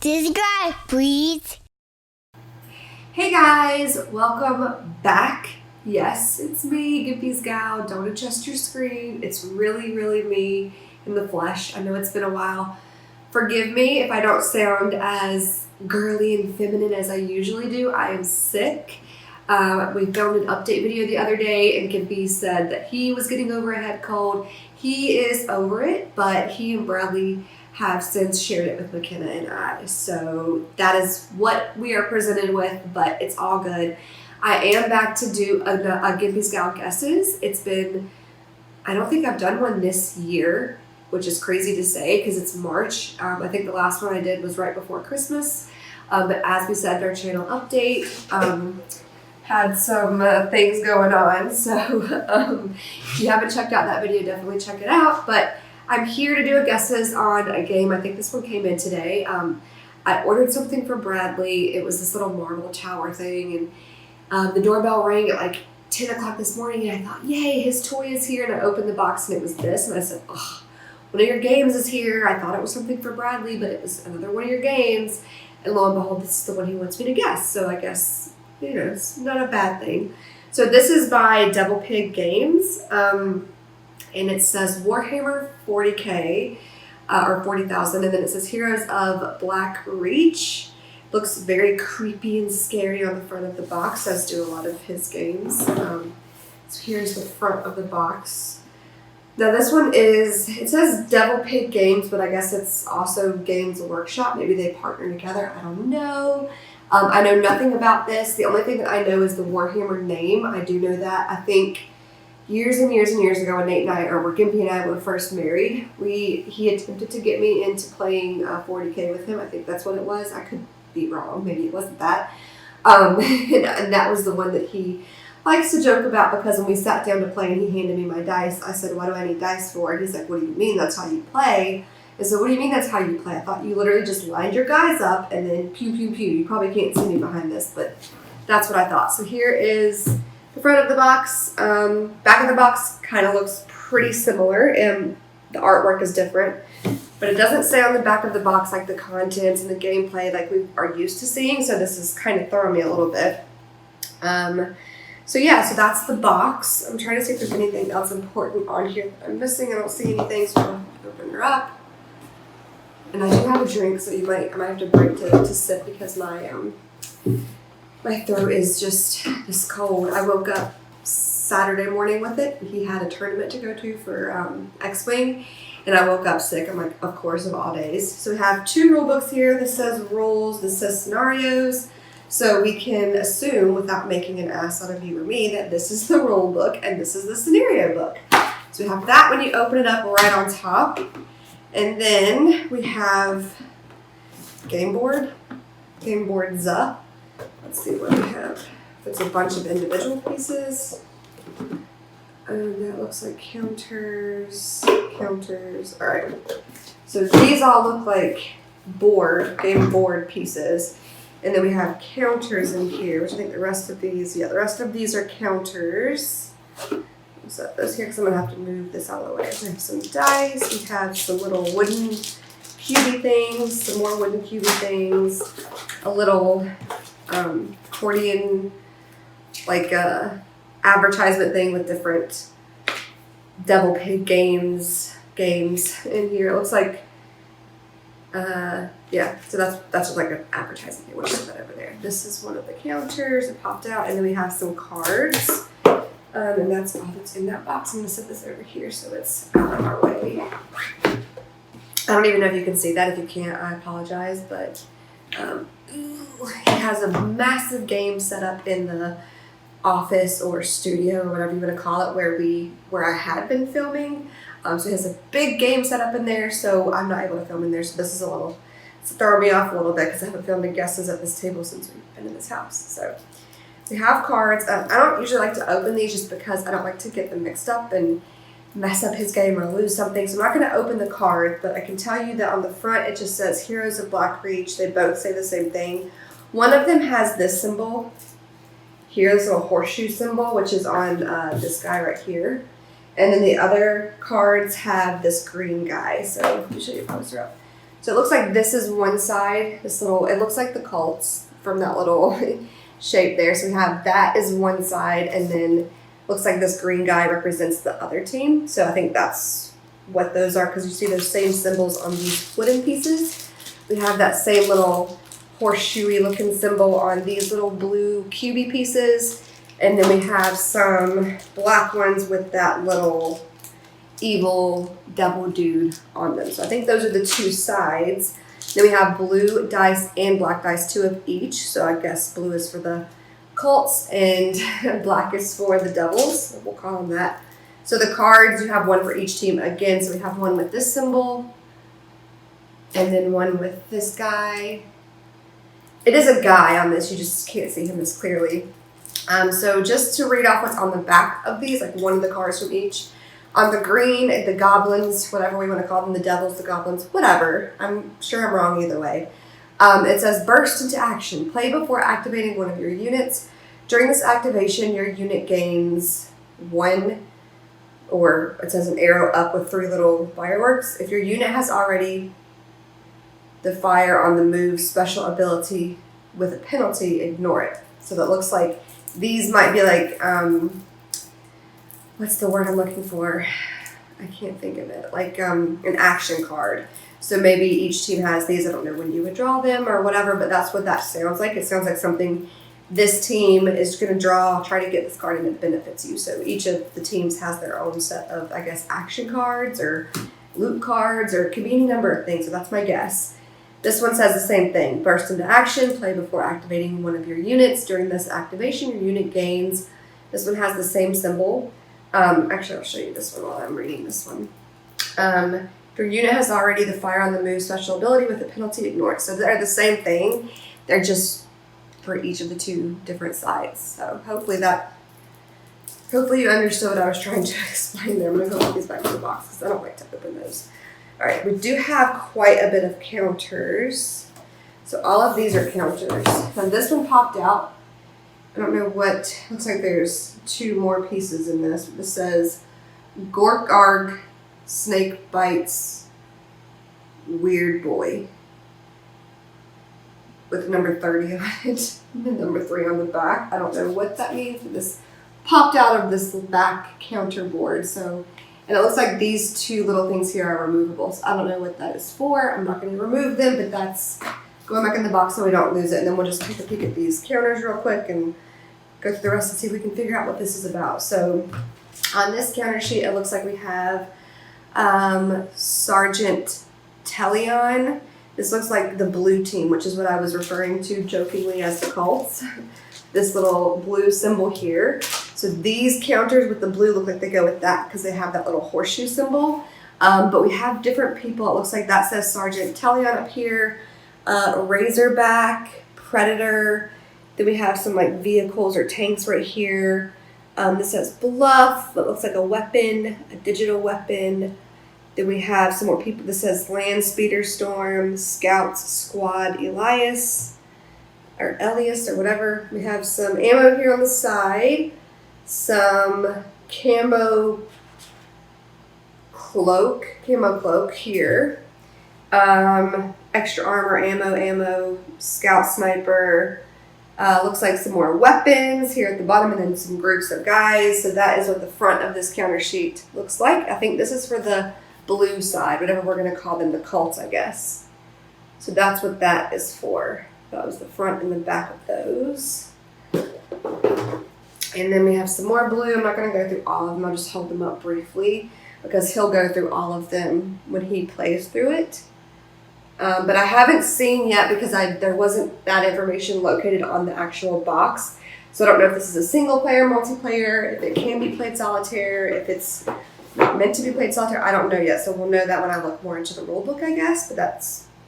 Subscribe, please. Hey guys, welcome back. Yes, it's me, Gimpys Gal. Don't adjust your screen. It's really me in the flesh. I know it's been a while. Forgive me if I don't sound as girly and feminine as I usually do. I am sick. We filmed an update video the other day and Gimpy said that he was getting over a head cold. He is over it, but he and Bradley have since shared it with McKenna and I. So that is what we are presented with, but it's all good. I am back to do a Gimpys Gal guesses. It's been, I don't think I've done one this year, which is crazy to say because it's March. I think the last one I did was right before Christmas. But as we said in our channel update, had some things going on. So if you haven't checked out that video, definitely check it out. But I'm here to do a guesses on a game. I think this one came in today. I ordered something for Bradley. It was this little marble tower thing, and the doorbell rang at like 10 o'clock this morning, and I thought, yay, his toy is here. And I opened the box, and it was this, and I said, oh, one of your games is here. I thought it was something for Bradley, but it was another one of your games. And lo and behold, this is the one he wants me to guess. So I guess, you know, it's not a bad thing. So this is by Devil Pig Games. And it says Warhammer 40K, or 40,000, and then it says Heroes of Black Reach. Looks very creepy and scary on the front of the box, as do a lot of his games. So here's the front of the box. Now this one is, it says Devil Pig Games, but I guess it's also Games Workshop. Maybe they partner together, I don't know. I know nothing about this. The only thing that I know is the Warhammer name. I do know that. I think years and years ago when Nate and I, or where Gimpy and I were first married, he attempted to get me into playing 40K with him. I think that's what it was. I could be wrong. Maybe it wasn't that. And that was the one that he likes to joke about, because when we sat down to play and he handed me my dice, I said, what do I need dice for? And he's like, what do you mean? That's how you play. And so what do you mean that's how you play? I thought you literally just lined your guys up and then pew. You probably can't see me behind this, but that's what I thought. So here is the front of the box. Back of the box kind of looks pretty similar, and the artwork is different, but it doesn't say on the back of the box like the contents and the gameplay like we are used to seeing, so this is kind of throwing me a little bit. So yeah, so that's the box. I'm trying to see if there's anything else important on here that I'm missing. I don't see anything, so I'll open her up. And I do have a drink, so I might have to break to sip because my throat is just this cold. I woke up Saturday morning with it. He had a tournament to go to for X-Wing, and I woke up sick. I'm like, of course, of all days. So we have two rule books here. This says rules, this says scenarios. So we can assume, without making an ass out of you or me, that this is the rule book and this is the scenario book. So we have that when you open it up right on top. And then we have game boards. Let's see what we have. There's a bunch of individual pieces. And that looks like counters. All right. So these all look like game board pieces. And then we have counters in here, which I think the rest of these are counters. Set those here because I'm going to have to move this out of the way. So we have some dice. We have some little wooden cubey things, some more wooden cubey things, a little accordion, like advertisement thing with different Devil Pig games in here. It looks like, yeah, so that's just like an advertising thing. We'll put that over there. This is one of the counters. It popped out, and then we have some cards. And that's all that's in that box. I'm going to set this over here so it's out of our way. I don't even know if you can see that. If you can't, I apologize. But he has a massive game set up in the office or studio or whatever you want to call it where I had been filming. So he has a big game set up in there, so I'm not able to film in there. So this is it's throwing me off a little bit because I haven't filmed any guesses at this table since we've been in this house. So we have cards. I don't usually like to open these just because I don't like to get them mixed up and mess up his game or lose something. So I'm not going to open the card, but I can tell you that on the front it just says Heroes of Black Reach. They both say the same thing. One of them has this symbol here, this little horseshoe symbol, which is on this guy right here. And then the other cards have this green guy. So let me show you a closer up. So it looks like this is one side, this little, it looks like the Colts from that little shape there. So we have that is one side, and then looks like this green guy represents the other team. So I think that's what those are, because you see those same symbols on these wooden pieces. We have that same little horseshoey looking symbol on these little blue cubey pieces. And then we have some black ones with that little evil devil dude on them. So I think those are the two sides. Then we have blue dice and black dice, 2 of each. So I guess blue is for the Colts and black is for the Devils. We'll call them that. So the cards, you have one for each team again. So we have one with this symbol and then one with this guy. It is a guy on this. You just can't see him as clearly. So just to read off what's on the back of these, like one of the cards from each. On the green, the goblins, whatever we want to call them, the devils, the goblins, whatever. I'm sure I'm wrong either way. It says, burst into action. Play before activating one of your units. During this activation, your unit gains 1, or it says an arrow up with 3 little fireworks. If your unit has already the fire on the move special ability with a penalty, ignore it. So that looks like these might be like, what's the word I'm looking for? I can't think of it. Like an action card. So maybe each team has these. I don't know when you would draw them or whatever, but that's what that sounds like. It sounds like something this team is going to draw, try to get this card and it benefits you. So each of the teams has their own set of, I guess, action cards or loot cards, or it could be any number of things. So that's my guess. This one says the same thing. Burst into action. Play before activating one of your units. During this activation, your unit gains. This one has the same symbol. Actually, I'll show you this one while I'm reading this one. If your unit has already the fire on the move special ability with a penalty, ignore it. So they're the same thing. They're just for each of the 2 different sides. So hopefully you understood what I was trying to explain there. I'm going to go put these back in the box because I don't like to open those. All right, we do have quite a bit of counters. So all of these are counters. Now this one popped out. I don't know what, looks like there's 2 more pieces in this. This says Gork Arg Snake Bites Weird Boy with number 30 on it and number 3 on the back. I don't know what that means, but this popped out of this back counter board. So, and it looks like these 2 little things here are removable. So I don't know what that is for. I'm not going to remove them, but that's going back in the box so we don't lose it. And then we'll just take a peek at these counters real quick and go through the rest and see if we can figure out what this is about. So on this counter sheet, it looks like we have Sergeant Tellion. This looks like the blue team, which is what I was referring to jokingly as the Colts. This little blue symbol here. So these counters with the blue look like they go with that because they have that little horseshoe symbol. But we have different people. It looks like that says Sergeant Tellion up here, Razorback, Predator. Then we have some like vehicles or tanks right here. This says Bluff. That looks like a weapon, a digital weapon. Then we have some more people. This says Land Speeder Storm, Scouts Squad Elias, or Elias, or whatever. We have some ammo here on the side. Some camo cloak here. Extra armor, ammo, scout sniper. Looks like some more weapons here at the bottom, and then some groups of guys. So that is what the front of this counter sheet looks like. I think this is for the blue side, whatever we're going to call them, the Colts, I guess. So that's what that is for. That was the front and the back of those. And then we have some more blue. I'm not going to go through all of them. I'll just hold them up briefly because he'll go through all of them when he plays through it. But I haven't seen yet because there wasn't that information located on the actual box. So I don't know if this is a single player, multiplayer, if it can be played solitaire, if it's meant to be played solitaire. I don't know yet. So we'll know that when I look more into the rule book, I guess. But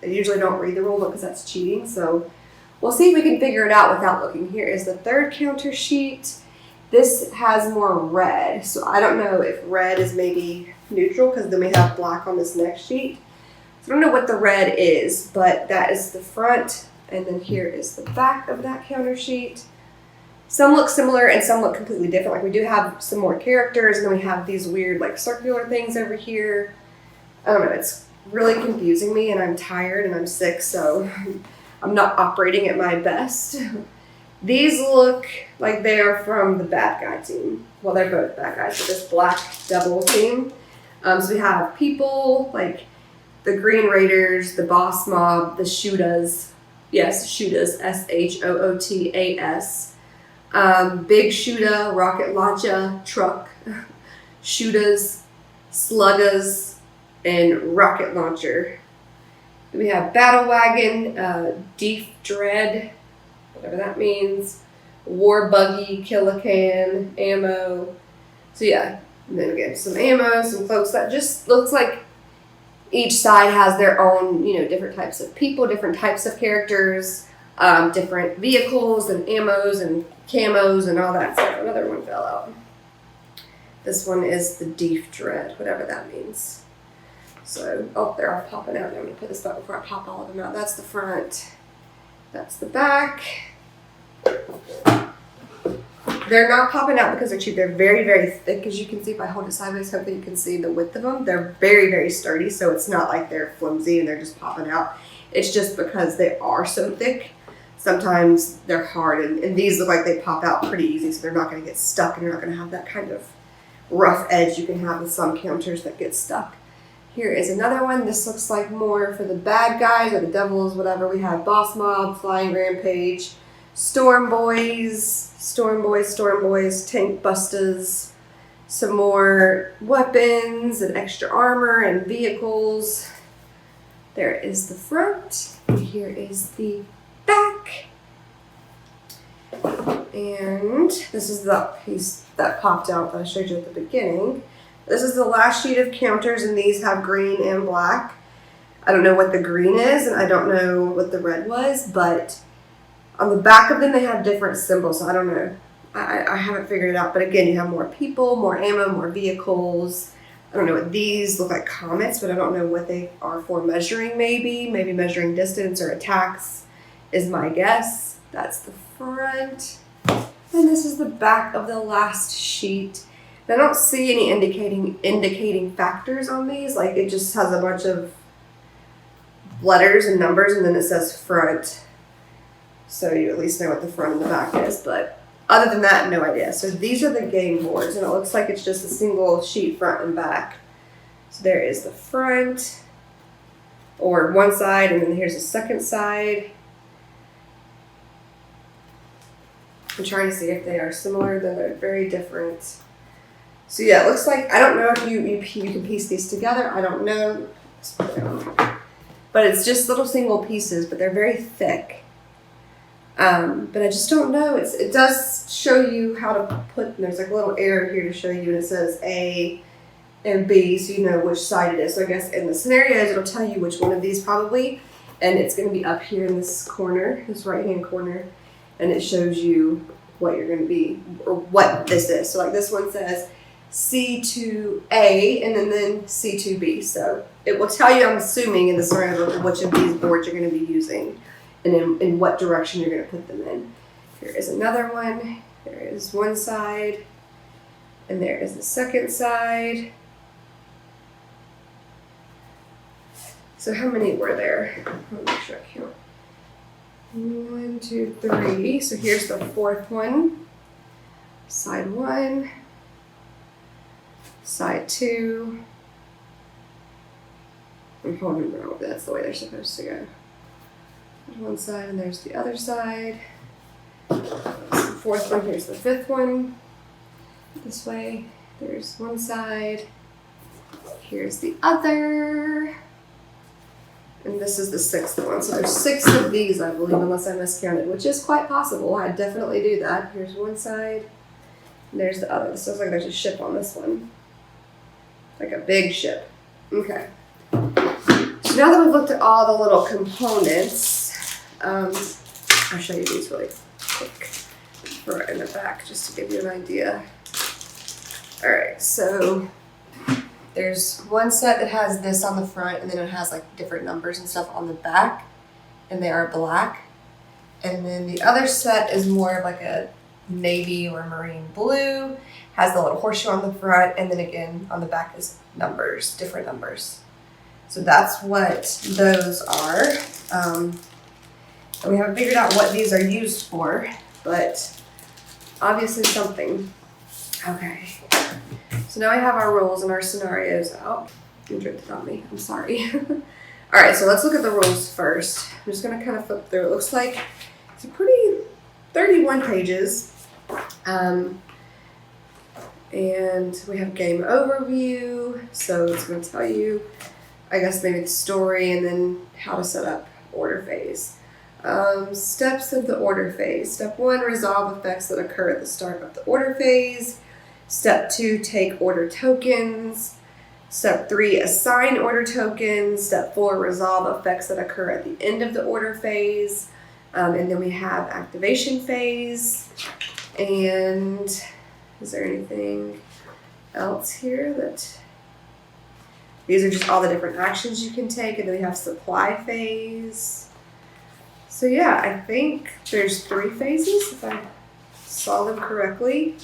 I usually don't read the rule book because that's cheating. So we'll see if we can figure it out without looking. Here is the third counter sheet. This has more red. So I don't know if red is maybe neutral because then we have black on this next sheet. I don't know what the red is, but that is the front, and then here is the back of that counter sheet. Some look similar and some look completely different. Like we do have some more characters, and then we have these weird like circular things over here. I don't know, it's really confusing me, and I'm tired and I'm sick, so I'm not operating at my best. These look like they are from the bad guy team. Well, they're both bad guys, but this Black Devil team. So we have people like the Green Raiders, the Boss Mob, the Shootas. Yes, Shootas, Shootas. Big Shooter, Rocket Launcher, Truck, Shootas, Sluggas, and Rocket Launcher. We have Battle Wagon, Deep Dread, whatever that means, War Buggy, Killacan, Ammo. So yeah, and then again, some ammo, some cloaks. That just looks like each side has their own, different types of people, different types of characters, different vehicles and ammos and camos and all that stuff. Another one fell out. This one is the Deep Dread, whatever that means. So, they're all popping out. I'm going to put this back before I pop all of them out. That's the front. That's the back. They're not popping out because they're cheap. They're very, very thick, as you can see. If I hold it sideways, hopefully you can see the width of them. They're very, very sturdy, so it's not like they're flimsy and they're just popping out. It's just because they are so thick. Sometimes they're hard, and these look like they pop out pretty easy, so they're not going to get stuck, and you're not going to have that kind of rough edge you can have with some counters that get stuck. Here is another one. This looks like more for the bad guys or the devils, whatever. We have Boss Mob, Flying Rampage, Storm Boys, Tank Busters, some more weapons and extra armor and vehicles. There is the front, and here is the back. And this is the piece that popped out that I showed you at the beginning. This is the last sheet of counters, and these have green and black. I don't know what the green is, and I don't know what the red was, but on the back of them they have different symbols, so I don't know. I haven't figured it out, but again, you have more people, more ammo, more vehicles. I don't know what these look like, comets, but I don't know what they are for measuring, maybe measuring distance or attacks is my guess. That's the front. And this is the back of the last sheet. I don't see any indicating factors on these. Like, it just has a bunch of letters and numbers, and then it says front. So you at least know what the front and the back is. But other than that, no idea. So these are the game boards, and it looks like it's just a single sheet front and back. So there is the front, or one side, and then here's the second side. I'm trying to see if they are similar. They're very different. So yeah, it looks like, I don't know if you can piece these together. I don't know. But it's just little single pieces, but they're very thick. But I just don't know. It does show you how to put, there's like a little arrow here to show you, and it says A and B, so you know which side it is. So I guess in the scenarios, it'll tell you which one of these probably, and it's going to be up here in this corner, this right-hand corner, and it shows you what you're going to be, or what this is. So like this one says C2A, and then C2B. So it will tell you, I'm assuming, in the scenario which of these boards you're going to be using, and in what direction you're going to put them in. Here is another one. There is one side, and there is the second side. So how many were there? Let me make sure I count. 1, 2, 3. So here's the fourth one. Side 1. Side 2. I'm holding them wrong, but that's the way they're supposed to go. There's one side, and there's the other side. There's the fourth one. Here's the fifth one. This way. There's one side. Here's the other. And this is the sixth one. So there's 6 of these, I believe, unless I miscounted, which is quite possible. I'd definitely do that. Here's one side, and there's the other. This looks like there's a ship on this one. Like a big ship. Okay. So now that we've looked at all the little components, I'll show you these really quick for in the back, just to give you an idea. All right, so there's one set that has this on the front, and then it has like different numbers and stuff on the back, and they are black. And then the other set is more of like a navy or marine blue, has the little horseshoe on the front, and then again on the back is numbers, different numbers. So that's what those are. And we haven't figured out what these are used for, but obviously something. Okay. So now I have our rules and our scenarios out. You dripped it on me. I'm sorry. All right, so let's look at the rules first. I'm just gonna kind of flip through. It looks like it's a pretty 31 pages. And we have game overview. So it's gonna tell you, I guess maybe the story and then how to set up order phase. Steps of the order phase. Step 1, resolve effects that occur at the start of the order phase. Step 2, take order tokens. Step 3, assign order tokens. Step 4, resolve effects that occur at the end of the order phase. And then we have activation phase. And is there anything else here that... These are just all the different actions you can take. And then we have supply phase. So yeah, I think there's 3 phases, if I saw them correctly.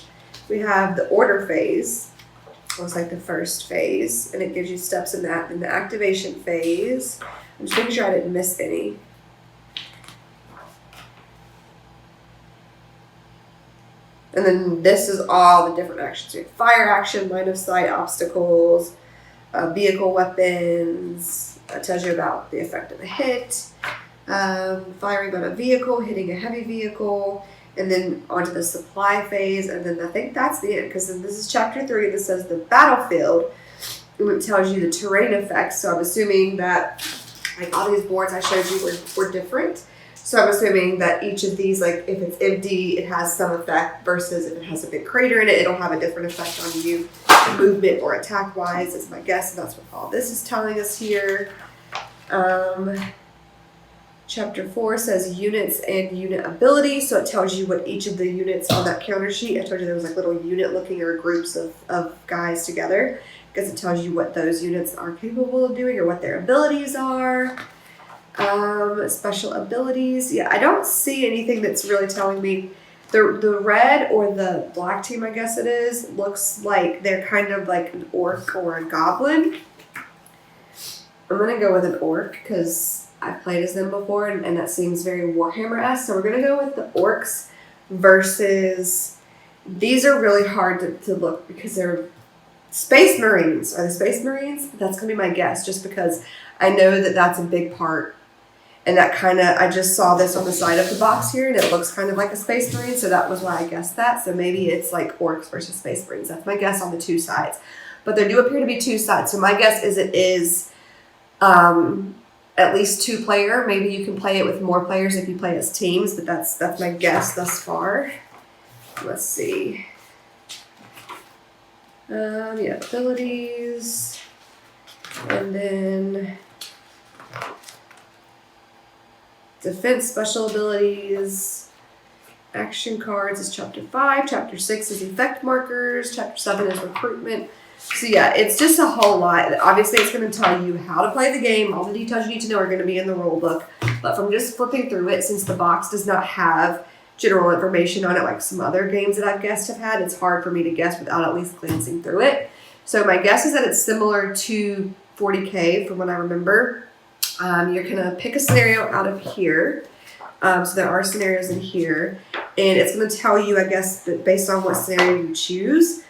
We have the order phase. Looks like the first phase, and it gives you steps in that. In the activation phase, I'm just making sure I didn't miss any. And then this is all the different actions. We have fire action, line of sight, obstacles, vehicle weapons. It tells you about the effect of a hit, firing on a vehicle, hitting a heavy vehicle, and then onto the supply phase, and then I think that's the end, because then this is chapter 3, and this says the battlefield, and it tells you the terrain effects. So I'm assuming that, like, all these boards I showed you were different. So I'm assuming that each of these, like, if it's empty, it has some effect, versus if it has a big crater in it, it'll have a different effect on you, movement or attack-wise, is my guess, and that's what all this is telling us here. Chapter 4 says units and unit ability, so it tells you what each of the units on that counter sheet. I told you there was like little unit looking or groups of guys together, because it tells you what those units are capable of doing or what their abilities are. Special abilities. Yeah, I don't see anything that's really telling me. The red or the black team, I guess it is, looks like they're kind of like an orc or a goblin. I'm going to go with an orc because I've played as them before, and that seems very Warhammer-esque. So we're going to go with the orcs versus... These are really hard to look because they're Space Marines. Are they Space Marines? That's going to be my guess, just because I know that that's a big part. And that kind of... I just saw this on the side of the box here, and it looks kind of like a Space Marine, so that was why I guessed that. So maybe it's like orcs versus Space Marines. That's my guess on the 2 sides. But there do appear to be 2 sides. So my guess is it is... at least 2 player. Maybe you can play it with more players if you play as teams, but that's my guess thus far. Let's see. Yeah, abilities. And then defense special abilities. Action cards is chapter 5. Chapter 6 is effect markers. Chapter 7 is recruitment. So yeah, it's just a whole lot. Obviously, it's going to tell you how to play the game. All the details you need to know are going to be in the rule book. But from just flipping through it, since the box does not have general information on it like some other games that I've guessed have had, it's hard for me to guess without at least glancing through it. So my guess is that it's similar to 40K from what I remember. You're going to pick a scenario out of here. So there are scenarios in here. And it's going to tell you, I guess, that based on what scenario you choose,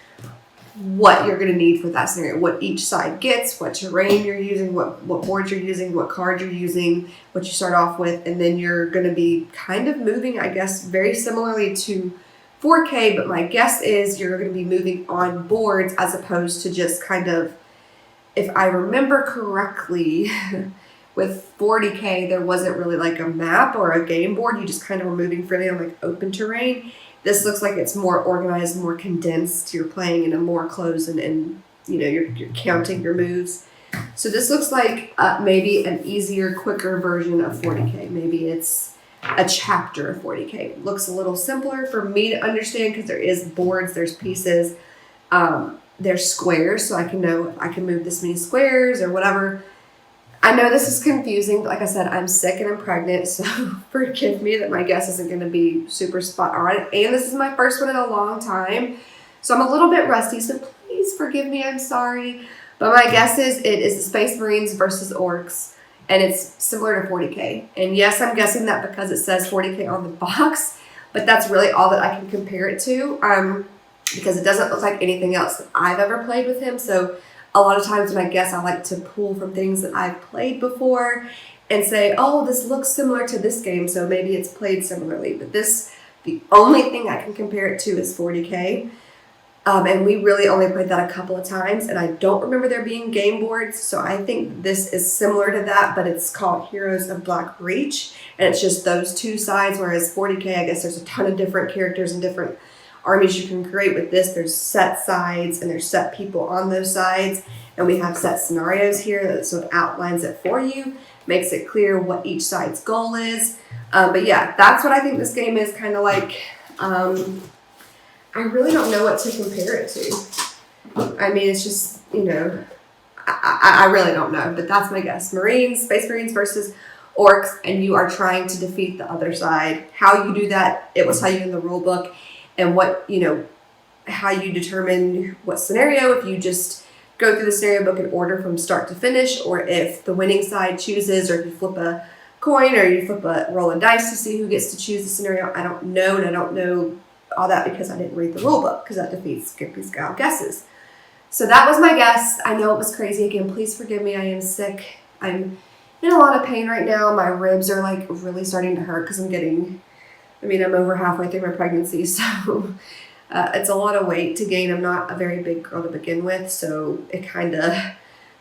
what you're going to need for that scenario, what each side gets, what terrain you're using, what boards you're using, what cards you're using, what you start off with, and then you're going to be kind of moving, I guess, very similarly to 4K, but my guess is you're going to be moving on boards as opposed to just kind of, if I remember correctly, with 40K, there wasn't really like a map or a game board. You just kind of were moving freely on like open terrain. This looks like it's more organized, more condensed. You're playing in a more closed and you know, you're counting your moves. So this looks like maybe an easier, quicker version of 40K. Maybe it's a chapter of 40K. It looks a little simpler for me to understand because there is boards, there's pieces, there's squares, so I can know if I can move this many squares or whatever. I know this is confusing, but like I said, I'm sick and I'm pregnant, so forgive me that my guess isn't going to be super spot on. And this is my first one in a long time, so I'm a little bit rusty, so please forgive me, I'm sorry. But my guess is it is the Space Marines versus Orcs, and it's similar to 40K. And yes, I'm guessing that because it says 40K on the box, but that's really all that I can compare it to, because it doesn't look like anything else that I've ever played with him. So a lot of times when I guess, I like to pull from things that I've played before and say, oh, this looks similar to this game, so maybe it's played similarly. But the only thing I can compare it to is 40K. And we really only played that a couple of times, and I don't remember there being game boards, so I think this is similar to that, but it's called Heroes of Black Reach, and it's just those two sides, whereas 40K, I guess there's a ton of different characters and different armies you can create with this. There's set sides, and there's set people on those sides, and we have set scenarios here that sort of outlines it for you, makes it clear what each side's goal is. But yeah, that's what I think this game is kind of like. I really don't know what to compare it to. I mean, it's just, I really don't know, but that's my guess. Space Marines versus Orcs, and you are trying to defeat the other side. How you do that, it will tell you in the rule book, and what, how you determine what scenario, if you just go through the scenario book in order from start to finish, or if the winning side chooses, or if you flip a coin, or you roll a dice to see who gets to choose the scenario. I don't know, and I don't know all that because I didn't read the rule book, because that defeats Gimpys Gal guesses. So that was my guess. I know it was crazy. Again, please forgive me. I am sick. I'm in a lot of pain right now. My ribs are like really starting to hurt because I'm over halfway through my pregnancy, so it's a lot of weight to gain. I'm not a very big girl to begin with, so it kind of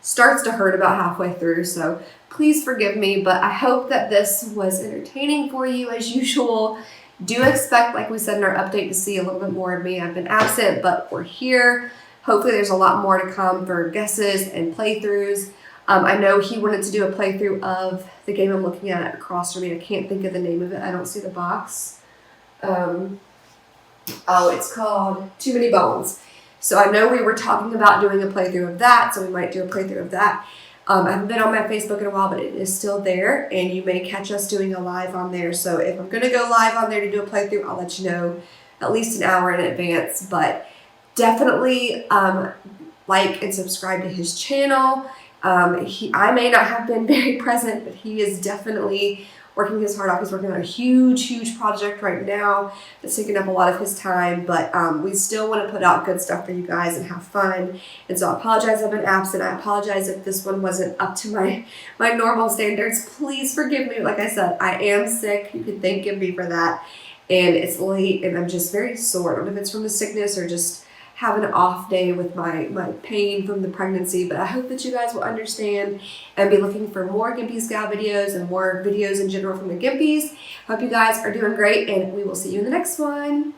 starts to hurt about halfway through. So please forgive me, but I hope that this was entertaining for you as usual. Do expect, like we said in our update, to see a little bit more of me. I've been absent, but we're here. Hopefully there's a lot more to come for guesses and playthroughs. I know he wanted to do a playthrough of the game I'm looking at across from me. I can't think of the name of it. I don't see the box. It's called Too Many Bones. So I know we were talking about doing a playthrough of that, so we might do a playthrough of that. I haven't been on my Facebook in a while, but it is still there, and you may catch us doing a live on there. So if I'm going to go live on there to do a playthrough, I'll let you know at least an hour in advance. But definitely like and subscribe to his channel. I may not have been very present, but he is definitely working his heart off. He's working on a huge project right now that's taking up a lot of his time, but we still want to put out good stuff for you guys and have fun. And so I apologize I've been absent. I apologize if this one wasn't up to my normal standards. Please forgive me. Like I said, I am sick. You can thank Gimpy for that. And it's late, and I'm just very sore. I don't know if it's from the sickness or just having an off day with my pain from the pregnancy, but I hope that you guys will understand and be looking for more Gimpys Gal videos and more videos in general from the Gimpys. Hope you guys are doing great, and we will see you in the next one.